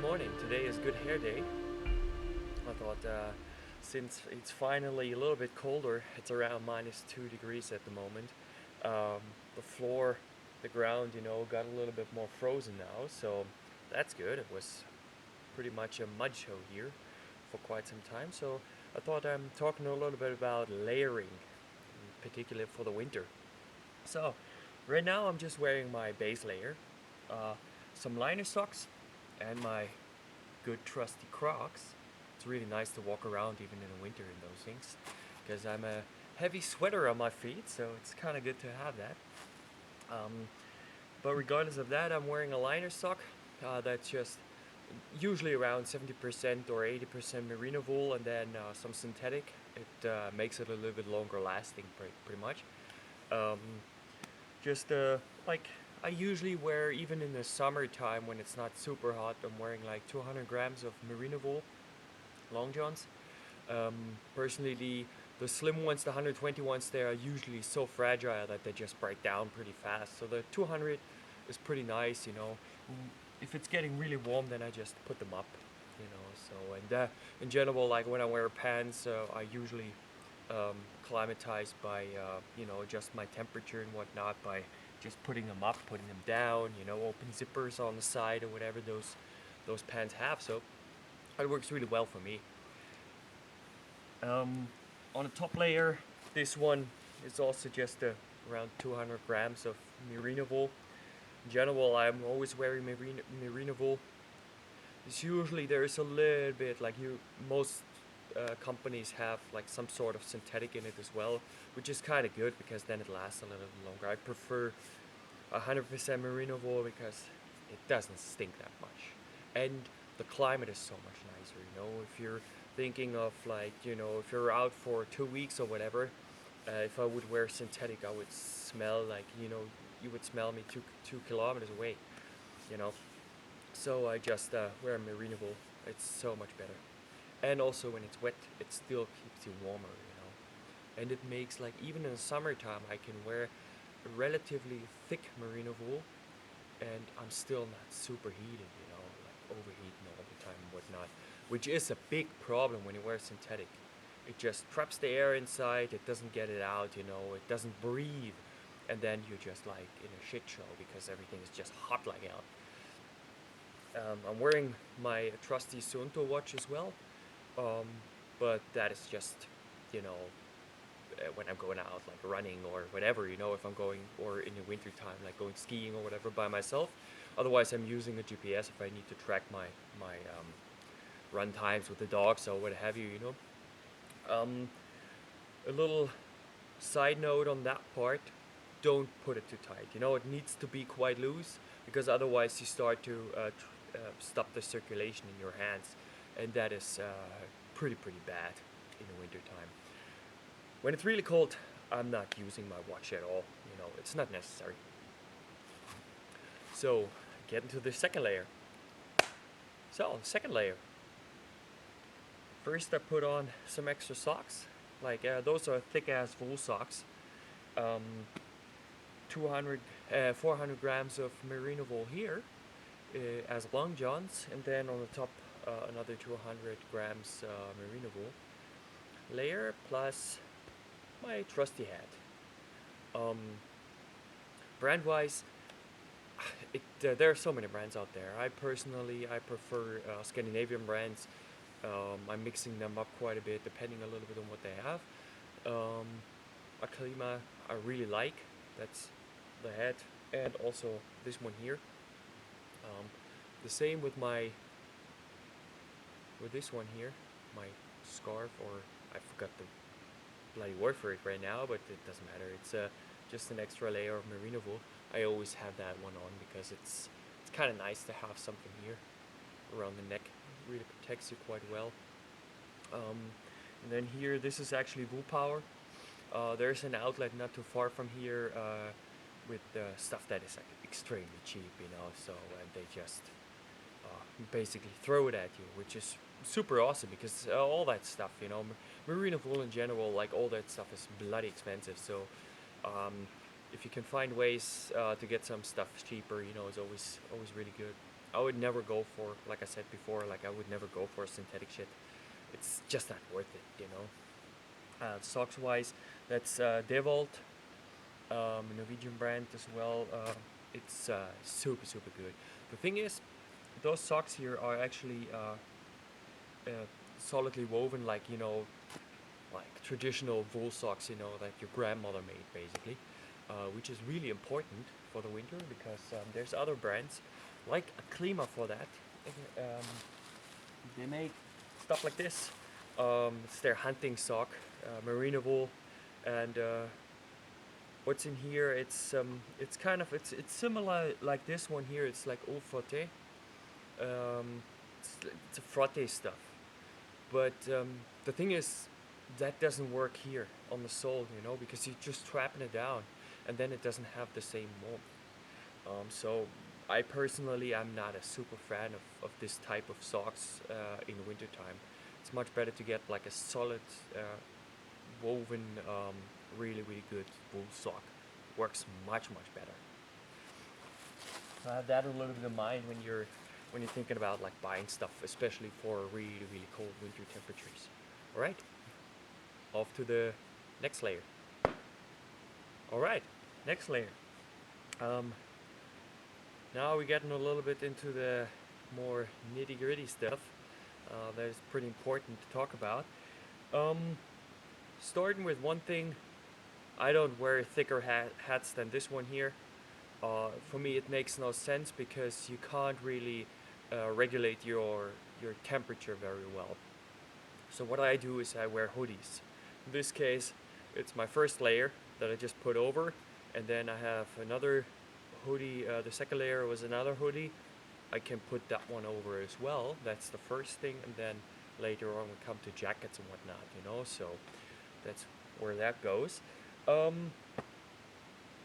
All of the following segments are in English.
morning. Today is Good Hair Day. I thought since it's finally a little bit colder, it's around -2 degrees at the moment. The floor, the ground, got a little bit more frozen now, so that's good. It was pretty much a mud show here for quite some time, so I thought I'm talking a little bit about layering, in particular for the winter. So, right now I'm just wearing my base layer, uh, some liner socks, and my good trusty Crocs. It's really nice to walk around even in the winter in those things, because I'm a heavy sweater on my feet, so it's kind of good to have that. Um, but regardless of that, I'm wearing a liner sock that's just usually around 70% or 80% merino wool, and then some synthetic. It makes it a little bit longer lasting, pretty much. Um, just like I usually wear, even in the summertime when it's not super hot, I'm wearing like 200 grams of merino wool long johns. Personally, the slim ones, the 120 ones, they are usually so fragile that they just break down pretty fast. So the 200 is pretty nice. If it's getting really warm, then I just put them up. So, and in general, like when I wear pants, I usually climatize by adjust my temperature and whatnot by just putting them up, putting them down, open zippers on the side or whatever those pants have. So it works really well for me. On the top layer, this one is also just around 200 grams of merino wool. In general, I'm always wearing merino wool. It's usually there's a little bit like most companies have like some sort of synthetic in it as well, which is kind of good because then it lasts a little longer. I prefer 100% merino wool because it doesn't stink that much, and the climate is so much nicer. If you're thinking of like if you're out for 2 weeks or whatever, if I would wear synthetic, I would smell like you would smell me two kilometers away. You know, so I just wear merino wool. It's so much better. And also when it's wet, it still keeps you warmer. And it makes like even in the summertime, I can wear a relatively thick merino wool, and I'm still not super heated, like overheating all the time and whatnot, which is a big problem when you wear synthetic. It just traps the air inside, it doesn't get it out, it doesn't breathe, and then you're just like in a shit show because everything is just hot like hell. I'm wearing my trusty Suunto watch as well, um, but that is just, you know, when I'm going out, like running or whatever, if I'm going, or in the winter time, like going skiing or whatever by myself. Otherwise, I'm using a GPS if I need to track my run times with the dogs or what have you. Um, a little side note on that part: don't put it too tight. It needs to be quite loose because otherwise you start to stop the circulation in your hands, and that is pretty bad in the winter time. When it's really cold, I'm not using my watch at all. It's not necessary. So, get into the second layer. So, second layer. First, I put on some extra socks. Like those are thick ass wool socks. Um, 400 grams of merino wool here as long johns, and then on the top another 200 grams merino wool layer plus my trusty hat. Um, Brand wise, there are so many brands out there. I prefer Scandinavian brands. I'm mixing them up quite a bit depending a little bit on what they have. Um, Aklima I really like. That's the hat, and also this one here. Um, the same with this one here, my scarf, or I forgot the bloody word for it right now, but it doesn't matter. It's just an extra layer of merino wool. I always have that one on because it's kind of nice to have something here around the neck. It really protects you quite well. Um, and then here, this is actually Wool Power. There's an outlet not too far from here with stuff that is like extremely cheap. So they just basically throw it at you, which is super awesome because all that stuff, merino wool in general, like all that stuff is bloody expensive. So if you can find ways to get some stuff cheaper, it's always really good. I would never go for, like I said before, like I would never go for synthetic shit. It's just not worth it, you know. Socks wise, that's Devolt, Norwegian brand as well. It's super super good. The thing is, those socks here are actually uh, solidly woven, like you know, like traditional wool socks, you know, that your grandmother made basically, which is really important for the winter because there's other brands like Klima for that. Um, they make stuff like this. It's their hunting sock, merino wool, and what's in here? It's kind of it's similar like this one here. It's like eau frottée. It's a frotte stuff, but the thing is, that doesn't work here on the sole, you know, because you're just trapping it down, and then it doesn't have the same warmth. So I personally am not a super fan of this type of socks in wintertime. It's much better to get like a solid woven, really good wool sock. Works much better. So have that a little bit in mind when you're thinking about like buying stuff, especially for really cold winter temperatures. All right, off to the next layer. All right, next layer. Um, Now we're getting a little bit into the more nitty gritty stuff that is pretty important to talk about. Um, Starting with one thing, I don't wear thicker hats than this one here. For me, it makes no sense because you can't really regulate your temperature very well. So what I do is I wear hoodies. In this case, it's my first layer that I just put over, and then I have another hoodie. The second layer was another hoodie. I can put that one over as well. That's the first thing, and then later on we come to jackets and whatnot, you know. So that's where that goes. Um,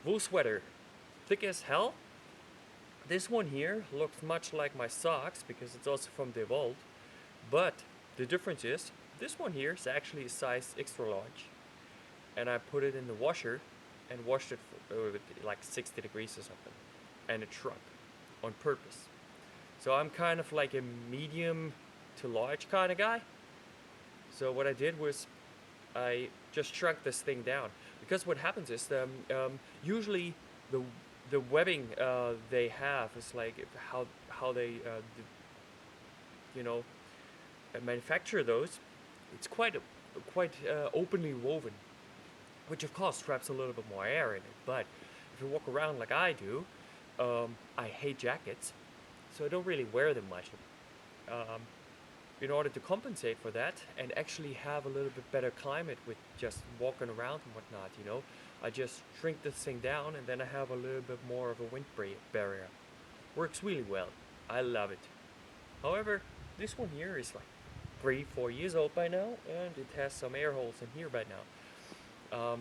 Wool sweater, thick as hell. This one here looks much like my socks because it's also from DeWalt, but the difference is this one here is actually a size extra large, and I put it in the washer and washed it for like 60 degrees or something, and it shrunk on purpose. So I'm kind of like a medium to large kind of guy. So what I did was I just shrunk this thing down because what happens is usually the the webbing they have is like how they you know manufacture those. It's quite openly woven, which of course traps a little bit more air in it. But if you walk around like I do, I hate jackets, so I don't really wear them much. Um, in order to compensate for that and actually have a little bit better climate with just walking around and whatnot, you know, I just shrink this thing down and then I have a little bit more of a wind barrier. Works really well. I love it. However, this one here is like 3, 4 years old by now, and it has some air holes in here by now.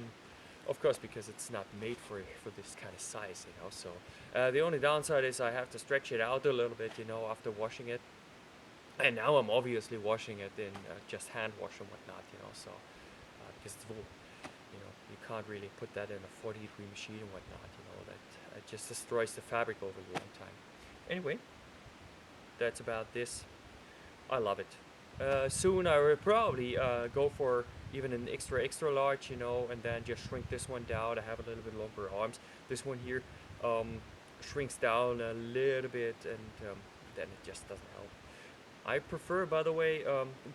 Of course, because it's not made for this kind of size, you know. So the only downside is I have to stretch it out a little bit, you know, after washing it. And now I'm obviously washing it in just hand wash and whatnot, you know. So because it's wool, you know, you can't really put that in a 40-degree machine and whatnot, you know. That it just destroys the fabric over a long time. Anyway, that's about this. I love it. Soon I will probably go for even an extra large, you know, and then just shrink this one down. I have a little bit longer arms. This one here shrinks down a little bit, and then it just doesn't help. I prefer, by the way,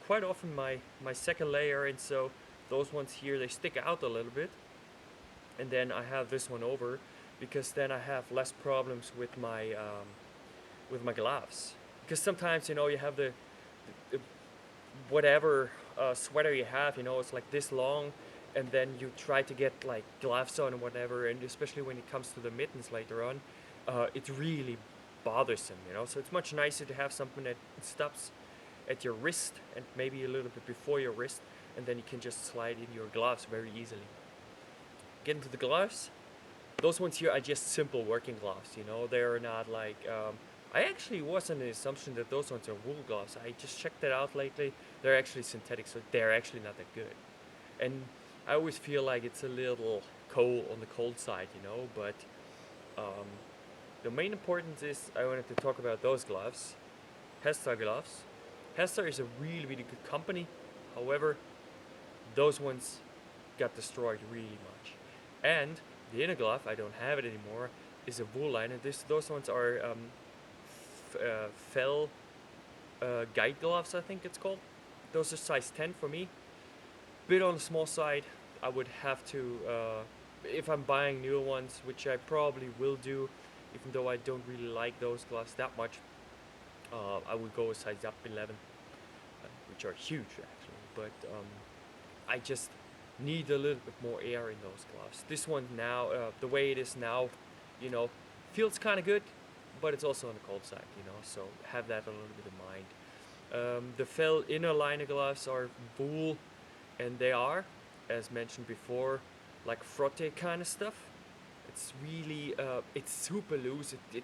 quite often my second layer, and so those ones here they stick out a little bit, and then I have this one over because then I have less problems with my gloves. Because sometimes you know you have the whatever sweater you have, you know, it's like this long, and then you try to get like gloves on or whatever, and especially when it comes to the mittens later on, it's really bothersome, you know. So it's much nicer to have something that stops at your wrist and maybe a little bit before your wrist, and then you can just slide in your gloves very easily. Get into the gloves. Those ones here are just simple working gloves, you know. They're not like I actually was on the assumption that those ones are wool gloves. I just checked that out lately. They're actually synthetic, so they're actually not that good. And I always feel like it's a little cold on the cold side, you know. But The main importance is I wanted to talk about those gloves, Hesta gloves. Hesta is a really really good company. However, those ones got destroyed really much. And the inner glove, I don't have it anymore, is a wool line, and those ones are fell guide gloves, I think it's called. Those are size 10 for me. Bit on the small side. I would have to, if I'm buying new ones, which I probably will do, even though I don't really like those gloves that much, I would go a size up 11, which are huge actually. But I just need a little bit more air in those gloves. This one now, the way it is now, you know, feels kind of good, but it's also on the cold side, you know. So have that a little bit in mind. The fell inner liner gloves are wool, and they are, as mentioned before, like frotte kind of stuff. It's really, it's super loose. It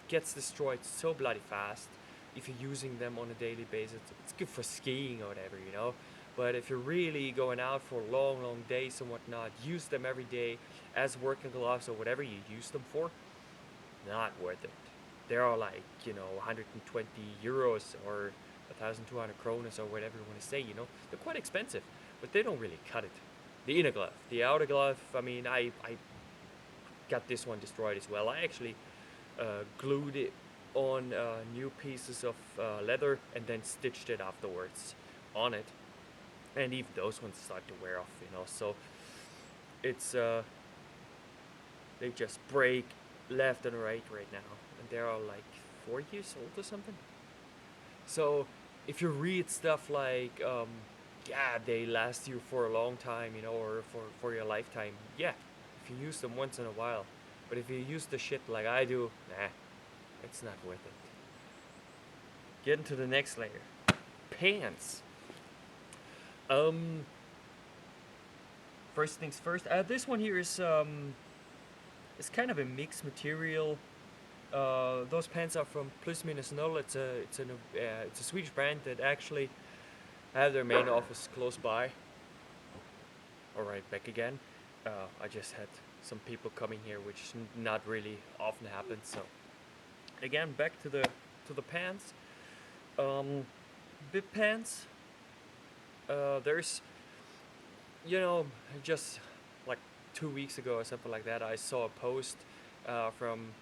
gets destroyed so bloody fast if you're using them on a daily basis. It's good for skiing or whatever, you know. But if you're really going out for long, long days and whatnot, use them every day as working gloves or whatever you use them for. Not worth it. They are like, you know, 120 euros or 1,200 kronas or whatever you want to say, you know. They're quite expensive, but they don't really cut it. The inner glove. The outer glove, I mean, I got this one destroyed as well. I actually glued it on new pieces of leather and then stitched it afterwards on it. And even those ones start to wear off, you know. So it's they just break left and right now, and they are like 4 years old or something. So if you read stuff like yeah, they last you for a long time, you know, or for your lifetime, yeah, if you use them once in a while. But if you use the shit like I do, nah, it's not worth it. Get into the next layer. Pants. Um, First things first. This one here is it's kind of a mixed material. Those pants are from Plus Minus Null. It's a Swedish brand that actually have their main office close by. All right, back again. I just had some people coming here, which not really often happens. So again, back to the pants. Bib pants. There's, you know, just like 2 weeks ago or something like that, I saw a post from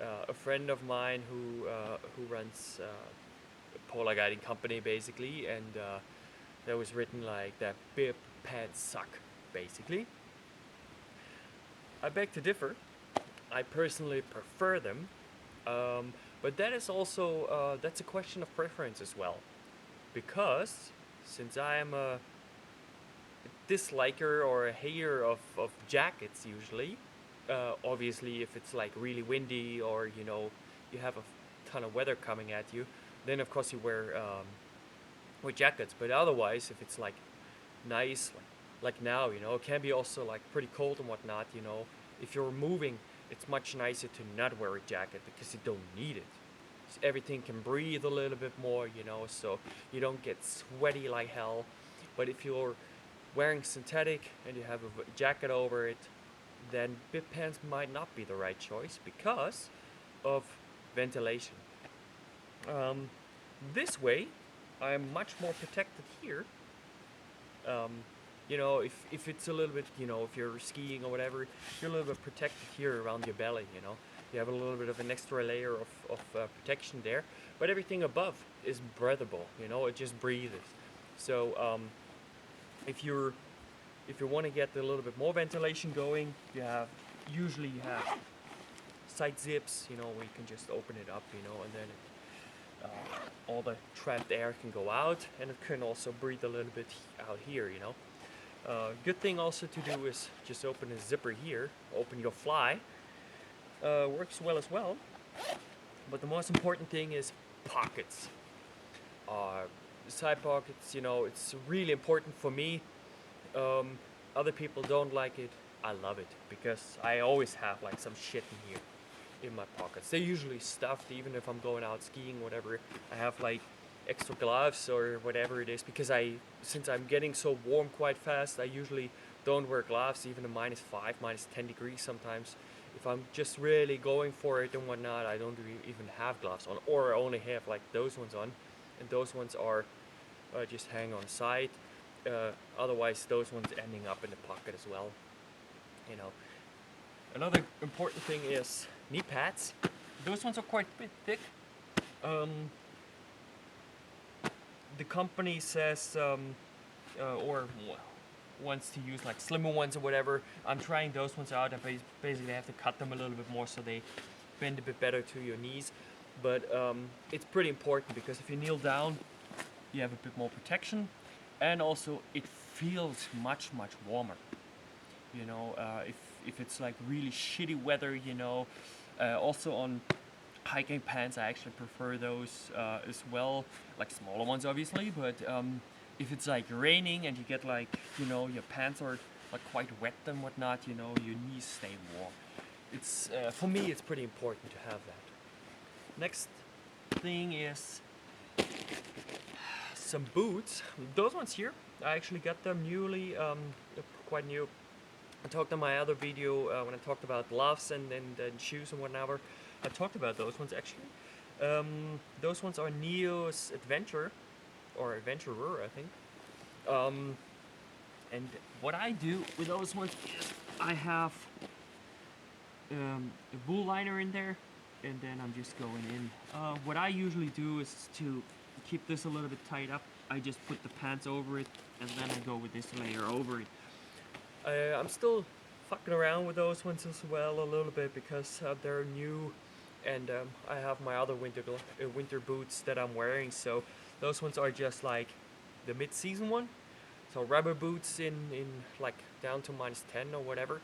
a friend of mine who runs a polar guiding company basically, and there was written like that bib pants suck basically. I beg to differ. I personally prefer them, but that is also that's a question of preference as well, because since I am a disliker or a hater of jackets usually, obviously if it's like really windy or you know you have a ton of weather coming at you, then of course you wear jackets. But otherwise, if it's like nice, like now, you know, it can be also like pretty cold and whatnot, you know. If you're moving, it's much nicer to not wear a jacket because you don't need it. So everything can breathe a little bit more, you know, so you don't get sweaty like hell. But if you're wearing synthetic and you have a jacket over it, then bib pants might not be the right choice because of ventilation. Um, this way, I'm much more protected here. Um, you know, if it's a little bit, you know, if you're skiing or whatever, you're a little bit protected here around your belly, you know. You have a little bit of an extra layer of protection there, but everything above is breathable, you know, it just breathes. So if you want to get a little bit more ventilation going, usually you have side zips, you know, where you can just open it up, you know, and then all the trapped air can go out, and it can also breathe a little bit out here, you know. Good thing also to do is just open a zipper here, open your fly. Works well. But the most important thing is pockets. Side pockets, you know, it's really important for me. Other people don't like it. I love it because I always have like some shit in here in my pockets. They're usually stuffed, even if I'm going out skiing, whatever. I have like extra gloves or whatever it is, because since I'm getting so warm quite fast, I usually don't wear gloves even in -5, -10 degrees sometimes. If I'm just really going for it and whatnot, I don't even have gloves on, or I only have like those ones on, and those ones are just hang on side. Otherwise, those ones ending up in the pocket as well. You know. Another important thing is knee pads. Those ones are quite a bit thick. Um, the company says or wants to use like slimmer ones or whatever. I'm trying those ones out. I basically have to cut them a little bit more so they bend a bit better to your knees. But it's pretty important because if you kneel down, you have a bit more protection, and also it feels much warmer. You know, if it's like really shitty weather, you know. Also on hiking pants, I actually prefer those as well, like smaller ones obviously, but if it's like raining and you get like, you know, your pants are like quite wet and whatnot, you know, your knees stay warm. It's for me it's pretty important to have that. Next thing is some boots. Those ones here, I actually got them newly, quite new. I talked in my other video when I talked about gloves and shoes and whatever. I talked about those ones actually. Those ones are Neo's Adventure, or Adventurer, I think. And what I do with those ones is I have a wool liner in there, and then I'm just going in. What I usually do is to keep this a little bit tied up. I just put the pants over it, and then I go with this layer over it. I'm still fucking around with those ones as well a little bit because they're new, and I have my other winter boots that I'm wearing. So those ones are just like the mid-season one. So rubber boots in like down to -10 or whatever.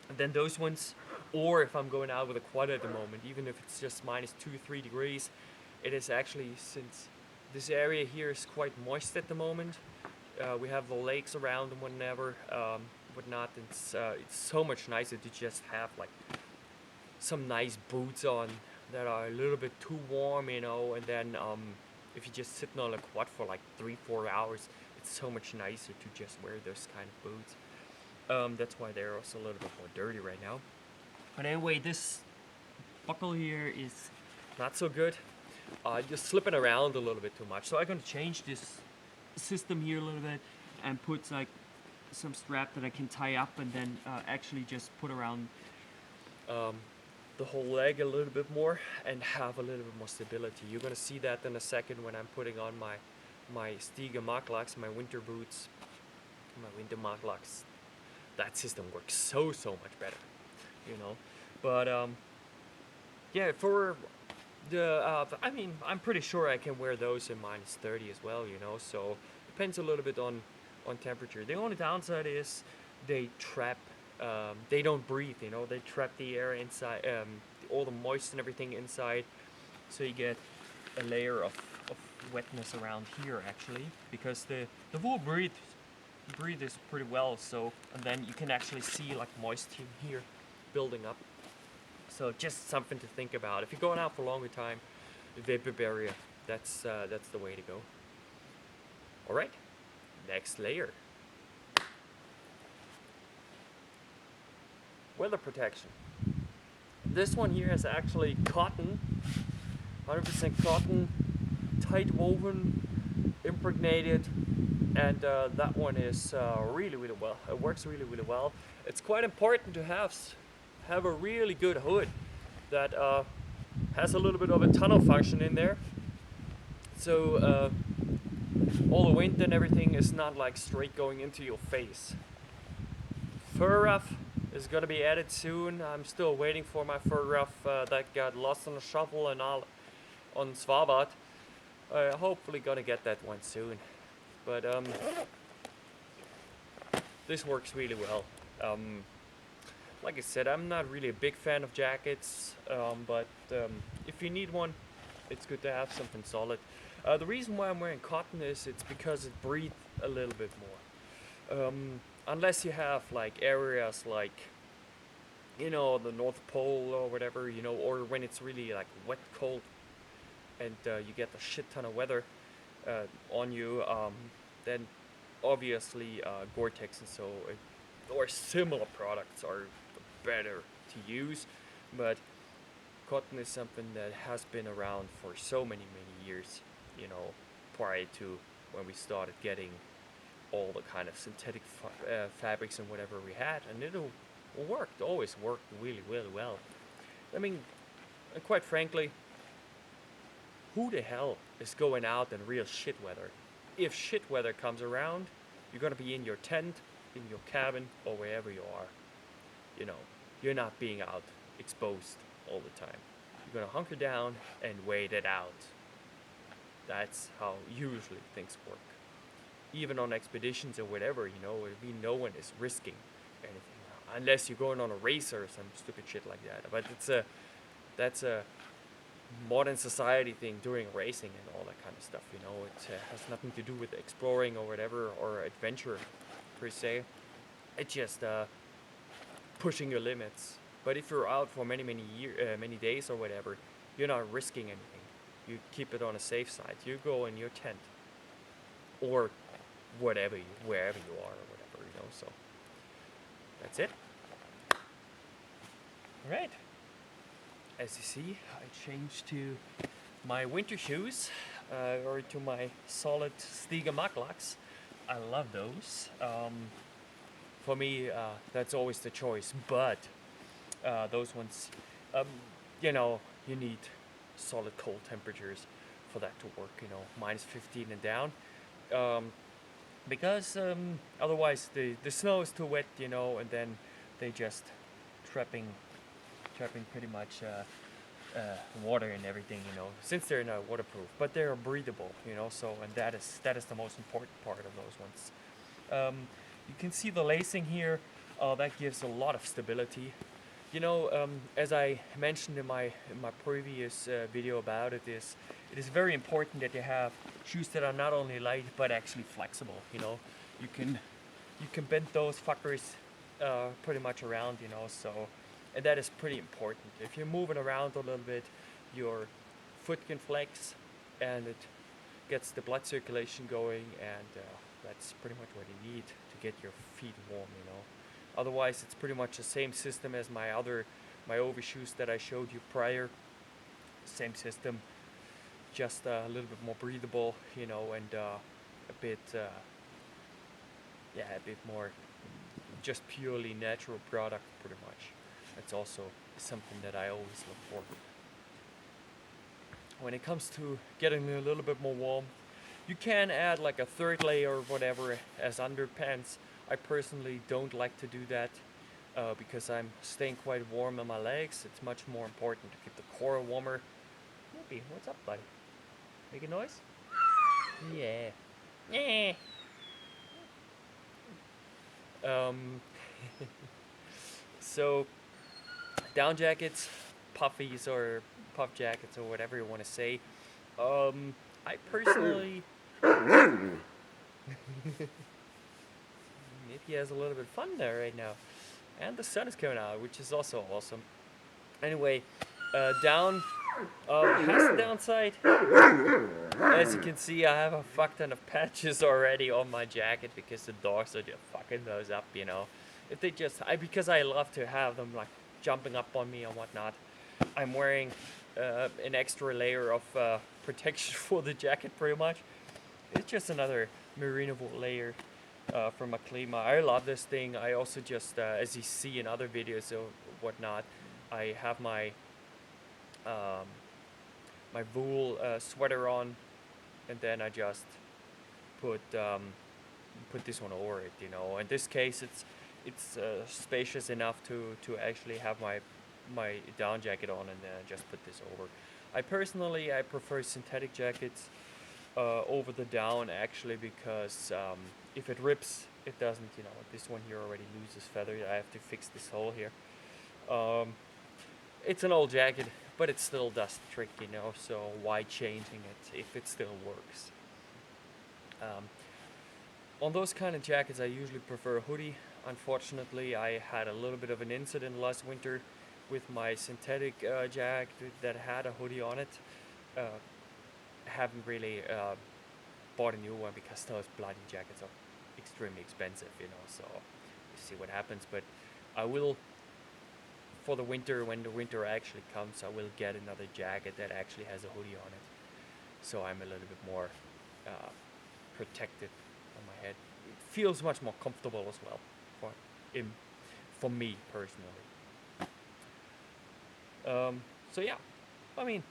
And then those ones, or if I'm going out with a quad at the moment, even if it's just -2-3 degrees, it is actually, since this area here is quite moist at the moment. We have the lakes around and whatnot. It's so much nicer to just have like some nice boots on that are a little bit too warm, you know. And then if you're just sitting on a quad for like 3-4 hours, it's so much nicer to just wear those kind of boots. That's why they're also a little bit more dirty right now. But anyway, this buckle here is not so good. Just slipping around a little bit too much. So I'm gonna change this system here a little bit and put like some strap that I can tie up and then actually just put around the whole leg a little bit more and have a little bit more stability. You're gonna see that in a second when I'm putting on my Stiga Maglocks, my winter boots, my winter Maglocks. That system works so much better, you know. But yeah, for the I mean, I'm pretty sure I can wear those in -30 as well, you know. So depends a little bit on temperature. The only downside is they trap. They don't breathe, you know. They trap the air inside, all the moist and everything inside. So you get a layer of wetness around here actually, because the wool breathes pretty well. So, and then you can actually see like moisture here building up. So just something to think about. If you're going out for a longer time, vapor barrier, that's the way to go. All right, next layer. Weather protection. This one here is actually cotton, 100% cotton, tight woven, impregnated, and that one is really well. It works really well. It's quite important to have a really good hood that has a little bit of a tunnel function in there, so all the wind and everything is not like straight going into your face. Fur ruff is gonna be added soon. I'm still waiting for my fur ruff that got lost on the shuffle and all on Svalbard. Hopefully gonna get that one soon. But this works really well. Like I said, I'm not really a big fan of jackets, but if you need one, it's good to have something solid. The reason why I'm wearing cotton is it's because it breathes a little bit more. Unless you have like areas like, you know, the North Pole or whatever, you know, or when it's really like wet, cold, and you get a shit ton of weather on you, then obviously Gore-Tex and so or similar products are better to use, but cotton is something that has been around for so many years, you know, prior to when we started getting all the kind of synthetic fabrics and whatever we had, and it always worked really well. I mean, quite frankly, who the hell is going out in real shit weather? If shit weather comes around, you're gonna be in your tent, in your cabin, or wherever you are. You know, you're not being out exposed all the time. You're gonna hunker down and wait it out. That's how usually things work. Even on expeditions or whatever, you know, I mean, no one is risking anything unless you're going on a race or some stupid shit like that. But that's a modern society thing, doing racing and all that kind of stuff. You know, it has nothing to do with exploring or whatever or adventure per se. It's just pushing your limits. But if you're out for many many days or whatever, you're not risking anything. You keep it on a safe side. You go in your tent or wherever you are or whatever, you know. So that's it. All right. As you see, I changed to my winter shoes, or to my solid Stiga Maglocks. I love those. For me, that's always the choice. But those ones, you know, you need solid cold temperatures for that to work. You know, -15 and down, because otherwise the snow is too wet. You know, and then they just trapping pretty much water and everything, you know, since they're not waterproof, but they're breathable, you know. So, and that is the most important part of those ones. You can see the lacing here. That gives a lot of stability. You know, as I mentioned in my previous video about it, it is very important that you have shoes that are not only light but actually flexible. You know, you can bend those fuckers pretty much around, you know. So, and that is pretty important. If you're moving around a little bit, your foot can flex, and it gets the blood circulation going, and that's pretty much what you need to get your feet warm, you know. Otherwise, it's pretty much the same system as my overshoes that I showed you prior. Same system, just a little bit more breathable, you know, and a bit more just purely natural product, pretty much. That's also something that I always look for. When it comes to getting a little bit more warm, you can add like a third layer or whatever as underpants. I personally don't like to do that because I'm staying quite warm on my legs. It's much more important to keep the core warmer. Maybe, what's up, buddy? Make a noise? Yeah. Yeah. So, down jackets, puffies or puff jackets or whatever you want to say. I personally... Maybe he has a little bit of fun there right now. And the sun is coming out, which is also awesome. Anyway, down has the downside. As you can see, I have a fuck ton of patches already on my jacket because the dogs are just fucking those up, you know. If they just, because I love to have them like jumping up on me and whatnot, I'm wearing an extra layer of protection for the jacket, pretty much. It's just another merino wool layer from Maclima. I love this thing. I also just, as you see in other videos or whatnot, I have my my wool sweater on, and then I just put this one over it, you know. In this case, it's spacious enough to actually have my down jacket on, and then I just put this over. I prefer synthetic jackets over the down, actually, because if it rips, it doesn't, you know. This one here already loses feather. I have to fix this hole here. It's an old jacket, but it still does the trick, you know, so why changing it if it still works? On those kind of jackets, I usually prefer a hoodie. Unfortunately, I had a little bit of an incident last winter with my synthetic jacket that had a hoodie on it. Haven't really bought a new one because those bloody jackets are extremely expensive, you know, so we'll see what happens. But I will for the winter, when the winter actually comes, I will get another jacket that actually has a hoodie on it, so I'm a little bit more uh, protected on my head. It feels much more comfortable as well for in for me personally. So yeah, I mean,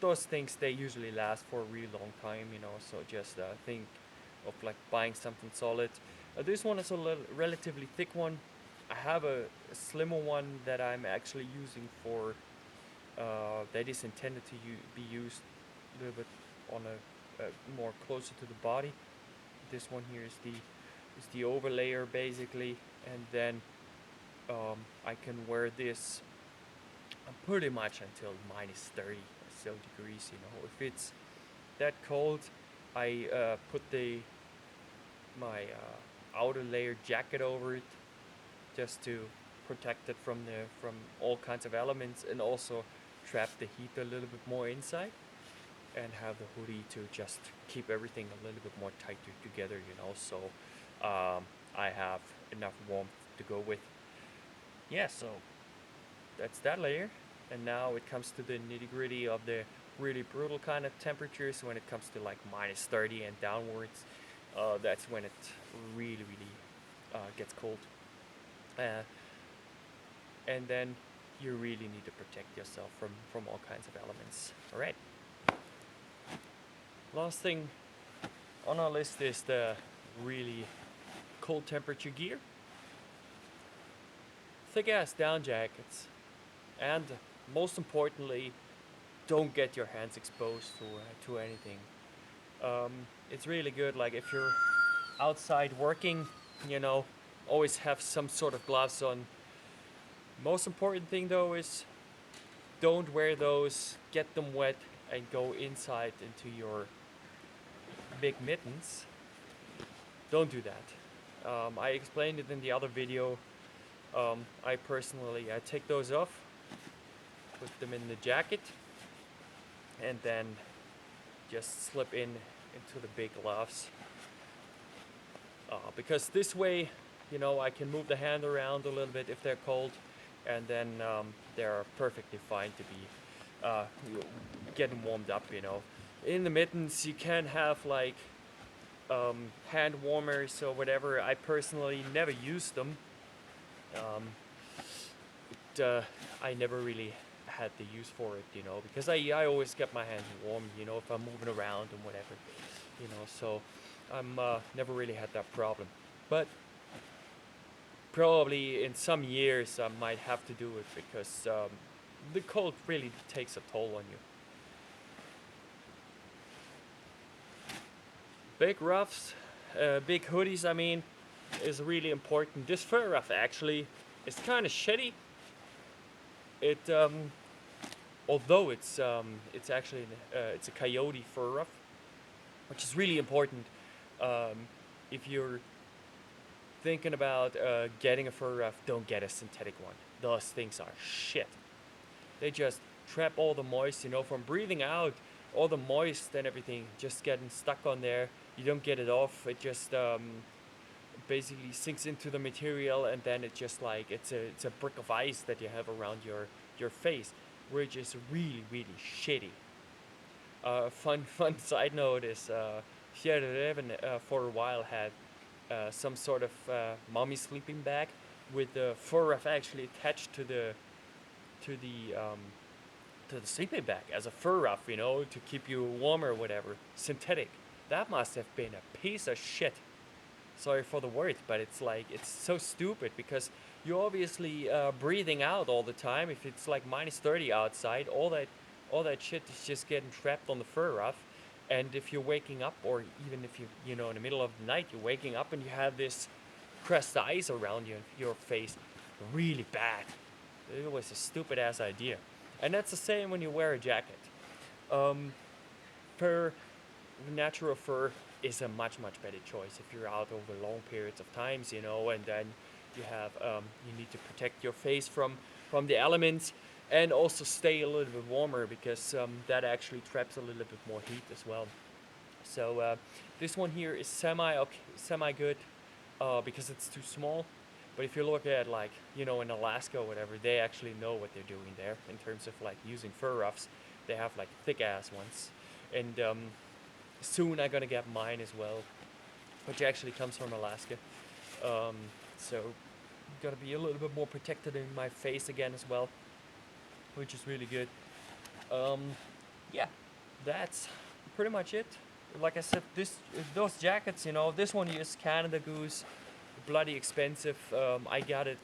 those things they usually last for a really long time, you know. So just think of like buying something solid. This one is a relatively thick one. I have a slimmer one that I'm actually using for that is intended to be used a little bit on a more closer to the body. This one here is the overlayer basically, and then I can wear this pretty much until minus 30 or so degrees. You know, if it's that cold, I put my outer layer jacket over it just to protect it from all kinds of elements, and also trap the heat a little bit more inside, and have the hoodie to just keep everything a little bit more tighter together, you know. So I have enough warmth to go with. Yeah, so that's that layer. And now it comes to the nitty gritty of the really brutal kind of temperatures. When it comes to like minus 30 and downwards, that's when it really gets cold. Uh, and then you really need to protect yourself from all kinds of elements. All right. Last thing on our list is the really cold temperature gear. Thick ass down jackets, and most importantly, don't get your hands exposed to anything. It's really good, like if you're outside working, you know, always have some sort of gloves on. Most important thing though is don't wear those, get them wet, and go inside into your big mittens. Don't do that. I explained it in the other video. I personally, I take those off, put them in the jacket, and then just slip into the big gloves. Because this way, you know, I can move the hand around a little bit if they're cold, and then they're perfectly fine to be getting warmed up, you know. In the mittens, you can have like hand warmers or whatever. I personally never use them. I never really had the use for it, you know, because I always get my hands warm, you know, if I'm moving around and whatever, you know, so I'm never really had that problem. But probably in some years I might have to do it because the cold really takes a toll on you. Big ruffs, big hoodies, I mean, is really important. This fur ruff actually is kind of shitty. It although it's actually it's a coyote fur ruff, which is really important if you're thinking about getting a fur ruff. Don't get a synthetic one. Those things are shit. They just trap all the moist, you know, from breathing out. All the moist and everything just getting stuck on there. You don't get it off. It just basically sinks into the material, and then it just like it's a brick of ice that you have around your face, which is really shitty. Fun side note is Sierra Eleven for a while had some sort of mommy sleeping bag with the fur ruff actually attached to to the um, the sleeping bag as a fur ruff, you know, to keep you warm or whatever. Synthetic. That must have been a piece of shit. Sorry for the word, but it's like it's so stupid because you're obviously breathing out all the time. If it's like minus 30 outside, all that shit is just getting trapped on the fur ruff. And if you're waking up, or even if you know in the middle of the night you're waking up and you have this crust ice around your face, really bad. It was a stupid ass idea. And that's the same when you wear a jacket. Fur, natural fur is a much better choice if you're out over long periods of times, you know, and then you have you need to protect your face from the elements, and also stay a little bit warmer because that actually traps a little bit more heat as well. So this one here is semi good because it's too small. But if you look at like, in Alaska or whatever, they actually know what they're doing there in terms of like using fur ruffs. They have like thick ass ones, and soon I'm gonna get mine as well, which actually comes from Alaska. Um, so gotta be a little bit more protected in my face again as well, which is really good. Um, yeah, that's pretty much it. Like I said, those jackets, this one is Canada Goose, bloody expensive. I got it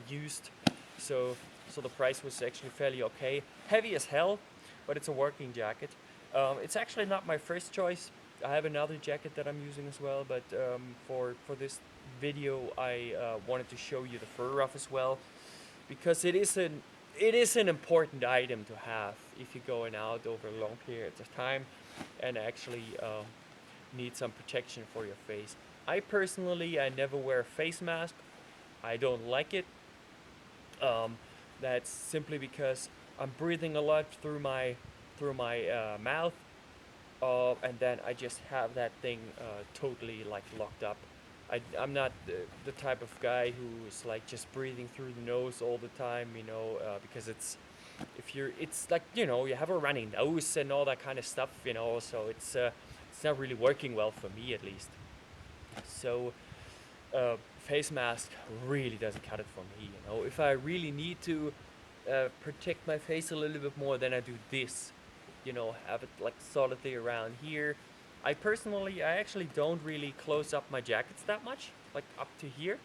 used, so the price was actually fairly okay. Heavy as hell, but it's a working jacket. It's actually not my first choice. I have another jacket that I'm using as well, but for this video, I wanted to show you the fur ruff as well, because it is an important item to have if you're going out over long periods of time and actually need some protection for your face. I never wear a face mask. I don't like it. Um, that's simply because I'm breathing a lot through my mouth, and then I just have that thing totally like locked up. I'm not the type of guy who's like just breathing through the nose all the time, because it's like, you have a running nose and all that kind of stuff, so it's not really working well for me at least. So face mask really doesn't cut it for me, If I really need to protect my face a little bit more, then I do this, have it like solidly around here. I actually don't really close up my jackets that much, like up to here,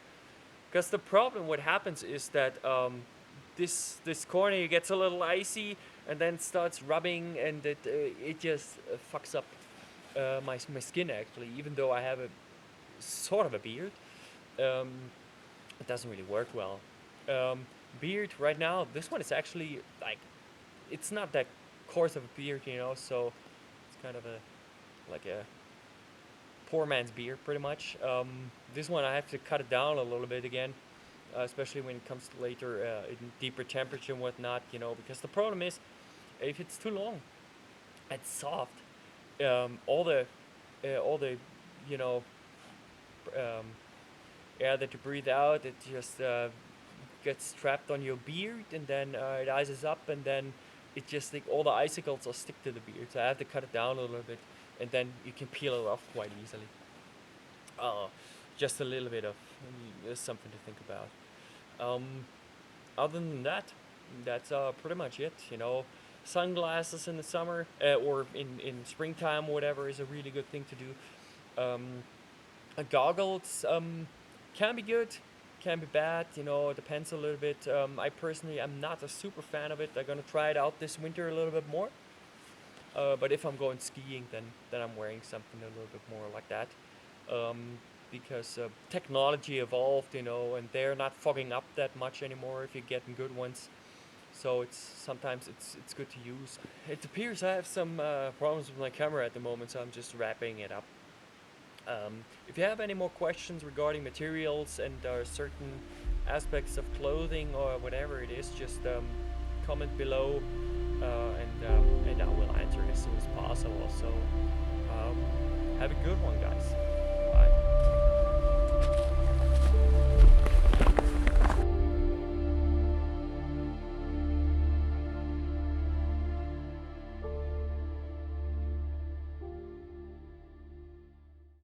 because the problem what happens is that this corner gets a little icy and then starts rubbing, and it just fucks up my skin actually. Even though I have a sort of a beard, um, it doesn't really work well. Um, Beard right now, this one is actually like, it's not that coarse of a beard, so it's kind of like a poor man's beard pretty much. This one I have to cut it down a little bit again, especially when it comes to later in deeper temperature and whatnot, because the problem is if it's too long and soft, all the you know um, air that you breathe out, it just gets trapped on your beard, and then it ices up, and then it just like all the icicles will stick to the beard. So I have to cut it down a little bit, and then you can peel it off quite easily. Uh, just a little bit of something to think about. Um, Other than that, that's pretty much it. Sunglasses in the summer or in springtime or whatever is a really good thing to do. Goggles can be good, can be bad. It depends a little bit. I personally am not a super fan of it. I'm gonna try it out this winter a little bit more. But if I'm going skiing, then I'm wearing something a little bit more like that. Because technology evolved, and they're not fogging up that much anymore if you're getting good ones. So it's good to use. It appears I have some problems with my camera at the moment, so I'm just wrapping it up. If you have any more questions regarding materials and certain aspects of clothing or whatever it is, just comment below, and I will answer as soon as possible. So have a good one, guys.